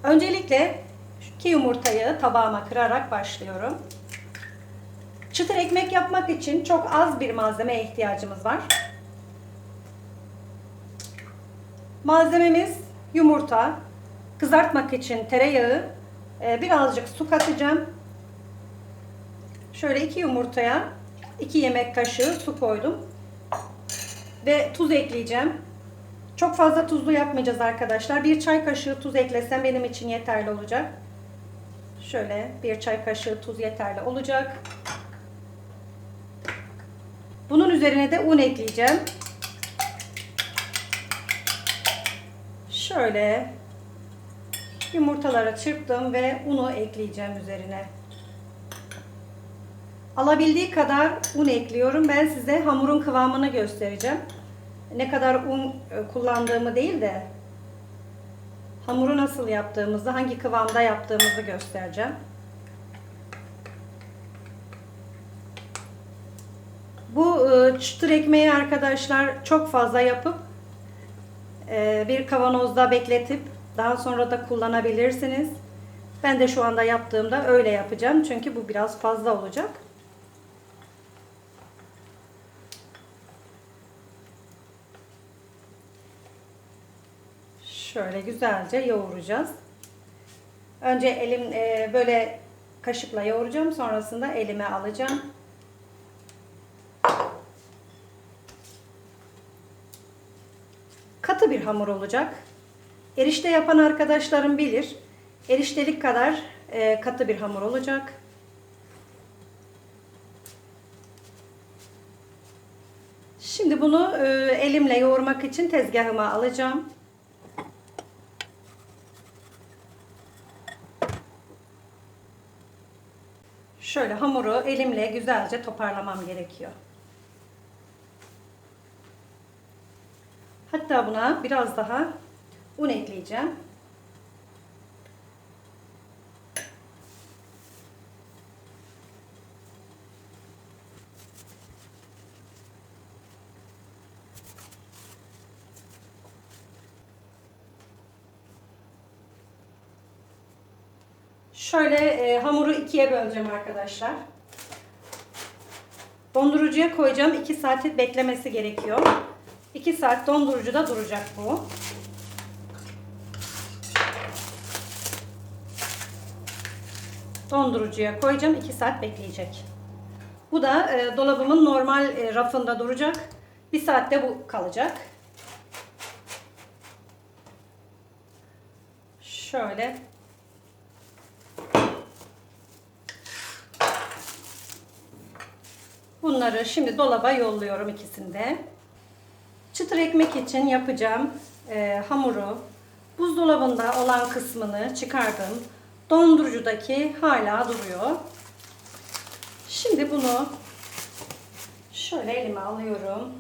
Öncelikle 2 yumurtayı tabağıma kırarak başlıyorum. Çıtır ekmek yapmak için çok az bir malzemeye ihtiyacımız var. Malzememiz yumurta, kızartmak için tereyağı, birazcık su katacağım. Şöyle 2 yumurtaya 2 yemek kaşığı su koydum. Ve tuz ekleyeceğim. Çok fazla tuzlu yapmayacağız arkadaşlar. 1 çay kaşığı tuz eklesem benim için yeterli olacak. Şöyle 1 çay kaşığı tuz yeterli olacak. Bunun üzerine de un ekleyeceğim. Şöyle yumurtaları çırptım ve unu ekleyeceğim üzerine. Alabildiği kadar un ekliyorum. Ben size hamurun kıvamını göstereceğim. Ne kadar un kullandığımı değil de hamuru nasıl yaptığımızı, hangi kıvamda yaptığımızı göstereceğim. Bu çıtır ekmeği arkadaşlar çok fazla yapıp bir kavanozda bekletip daha sonra da kullanabilirsiniz. Ben de şu anda yaptığımda öyle yapacağım. Çünkü bu biraz fazla olacak. Şöyle güzelce yoğuracağız. Önce elim böyle kaşıkla yoğuracağım. Sonrasında elime alacağım. Katı bir hamur olacak. Erişte yapan arkadaşlarım bilir. Eriştelik kadar katı bir hamur olacak. Şimdi bunu elimle yoğurmak için tezgahıma alacağım. Şöyle hamuru elimle güzelce toparlamam gerekiyor. Hatta buna biraz daha un ekleyeceğim. Şöyle hamuru ikiye böleceğim arkadaşlar. Dondurucuya koyacağım. 2 saat beklemesi gerekiyor. 2 saat dondurucuda duracak bu. Dondurucuya koyacağım. 2 saat bekleyecek. Bu da dolabımın normal rafında duracak. 1 saatte bu kalacak. Şöyle. Bunları şimdi dolaba yolluyorum ikisini de. Çıtır ekmek için yapacağım hamuru buzdolabında olan kısmını çıkardım. Dondurucudaki hala duruyor. Şimdi bunu şöyle elime alıyorum.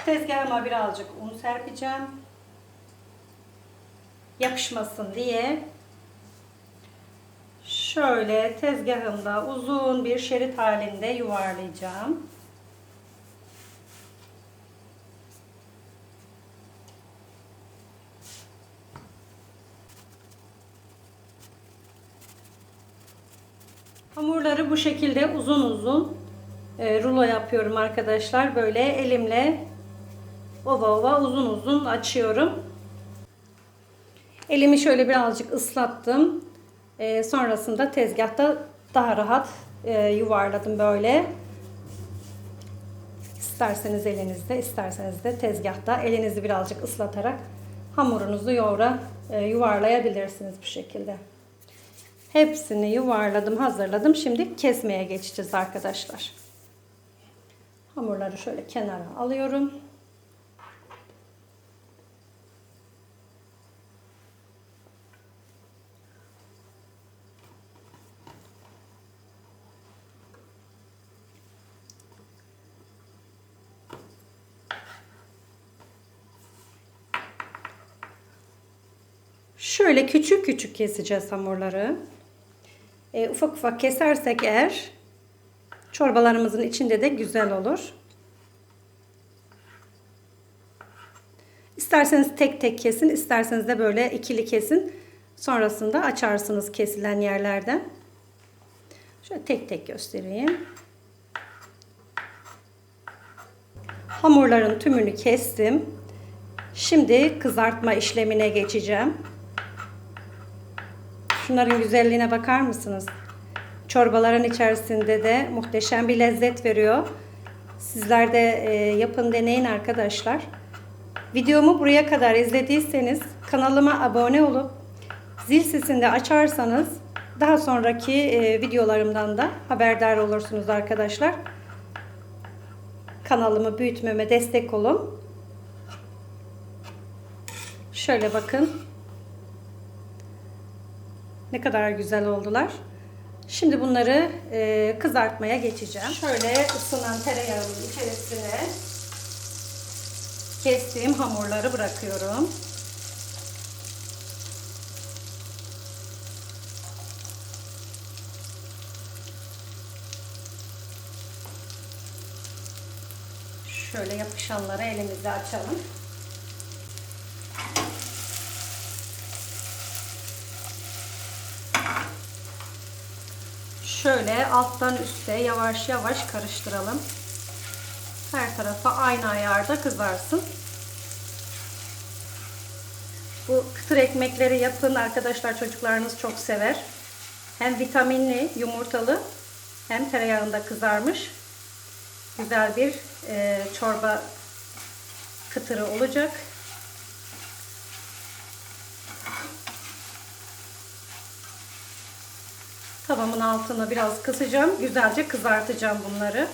Tezgahıma birazcık un serpeceğim. Yapışmasın diye. Şöyle tezgahımda uzun bir şerit halinde yuvarlayacağım. Hamurları bu şekilde uzun uzun rulo yapıyorum arkadaşlar. Böyle elimle ova uzun uzun açıyorum. Elimi şöyle birazcık ıslattım. Sonrasında tezgahta daha rahat yuvarladım böyle. İsterseniz elinizde, isterseniz de tezgahta elinizi birazcık ıslatarak hamurunuzu yuvarlayabilirsiniz bu şekilde. Hepsini yuvarladım, hazırladım. Şimdi kesmeye geçeceğiz arkadaşlar. Hamurları şöyle kenara alıyorum. Şöyle küçük küçük keseceğiz hamurları. Ufak ufak kesersek eğer çorbalarımızın içinde de güzel olur. İsterseniz tek tek kesin, isterseniz de böyle ikili kesin. Sonrasında açarsınız kesilen yerlerden. Şöyle tek tek göstereyim. Hamurların tümünü kestim. Şimdi kızartma işlemine geçeceğim. Şunların güzelliğine bakar mısınız? Çorbaların içerisinde de muhteşem bir lezzet veriyor. Sizler de yapın, deneyin arkadaşlar. Videomu buraya kadar izlediyseniz kanalıma abone olup zil sesini de açarsanız daha sonraki videolarımdan da haberdar olursunuz arkadaşlar. Kanalımı büyütmeme destek olun. Şöyle bakın. Ne kadar güzel oldular. Şimdi bunları kızartmaya geçeceğim. Şöyle ısınan tereyağının içerisine kestiğim hamurları bırakıyorum. Şöyle yapışanları elimizle açalım. Şöyle alttan üste yavaş yavaş karıştıralım. Her tarafa aynı ayarda kızarsın. Bu kıtır ekmekleri yapın arkadaşlar, çocuklarınız çok sever. Hem vitaminli, yumurtalı, hem tereyağında kızarmış. Güzel bir çorba kıtırı olacak. Tavamın altını biraz kısacağım. Güzelce kızartacağım bunları.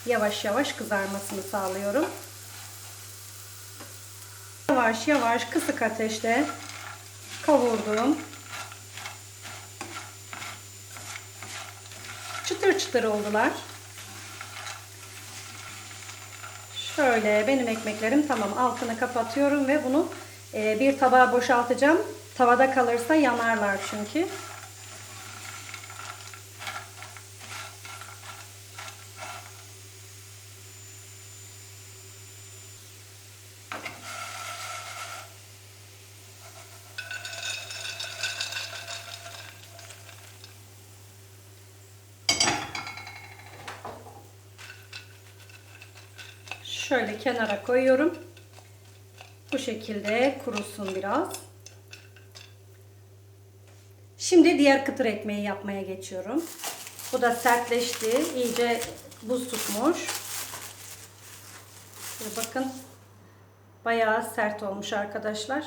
Yavaş yavaş kızarmasını sağlıyorum. Yavaş yavaş kısık ateşte kavurdum. Çıtır çıtır oldular. Şöyle benim ekmeklerim tamam. Altını kapatıyorum ve bunu bir tabağa boşaltacağım. Tavada kalırsa yanarlar çünkü. Şöyle kenara koyuyorum. Bu şekilde kurusun biraz. Şimdi diğer kıtır ekmeği yapmaya geçiyorum. Bu da sertleşti. İyice buz tutmuş. Şöyle bakın. Bayağı sert olmuş arkadaşlar.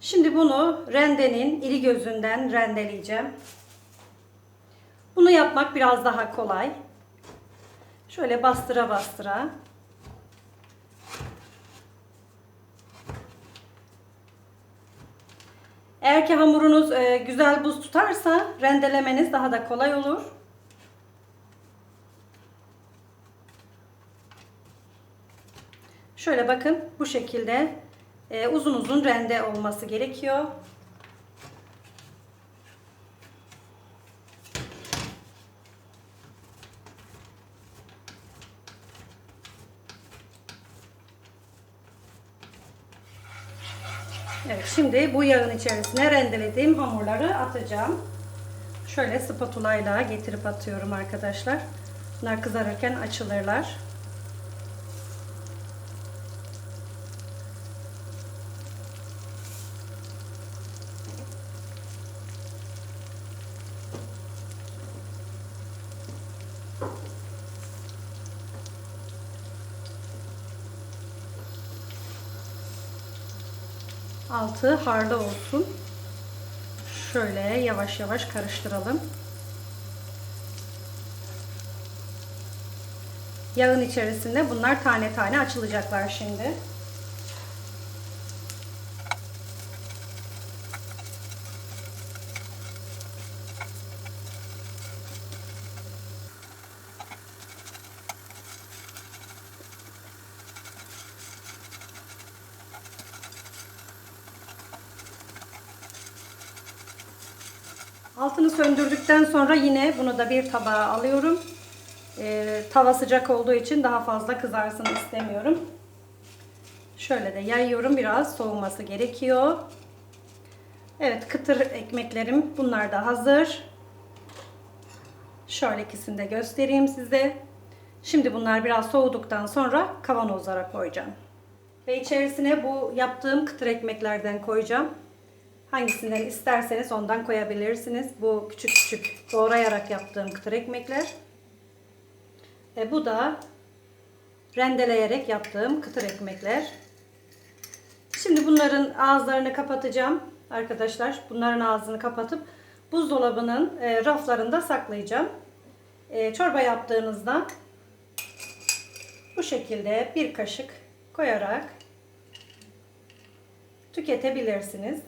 Şimdi bunu rendenin iri gözünden rendeleyeceğim. Bunu yapmak biraz daha kolay. Şöyle bastıra bastıra. Eğer ki hamurunuz güzel buz tutarsa rendelemeniz daha da kolay olur. Şöyle bakın, bu şekilde uzun uzun rende olması gerekiyor. Evet, şimdi bu yağın içerisine rendelediğim hamurları atacağım. Şöyle spatula ile getirip atıyorum arkadaşlar. Bunlar kızarırken açılırlar. Altı harlı olsun. Şöyle yavaş yavaş karıştıralım. Yağın içerisinde bunlar tane tane açılacaklar şimdi. Altını söndürdükten sonra yine bunu da bir tabağa alıyorum. Tava sıcak olduğu için daha fazla kızarsın istemiyorum. Şöyle de yayıyorum. Biraz soğuması gerekiyor. Evet, kıtır ekmeklerim bunlar da hazır. Şöyle ikisini de göstereyim size. Şimdi bunlar biraz soğuduktan sonra kavanozlara koyacağım. Ve içerisine bu yaptığım kıtır ekmeklerden koyacağım. Hangisinden isterseniz ondan koyabilirsiniz. Bu küçük küçük doğrayarak yaptığım kıtır ekmekler. Bu da rendeleyerek yaptığım kıtır ekmekler. Şimdi bunların ağızlarını kapatacağım arkadaşlar. Bunların ağzını kapatıp buzdolabının raflarında saklayacağım. Çorba yaptığınızda bu şekilde bir kaşık koyarak tüketebilirsiniz.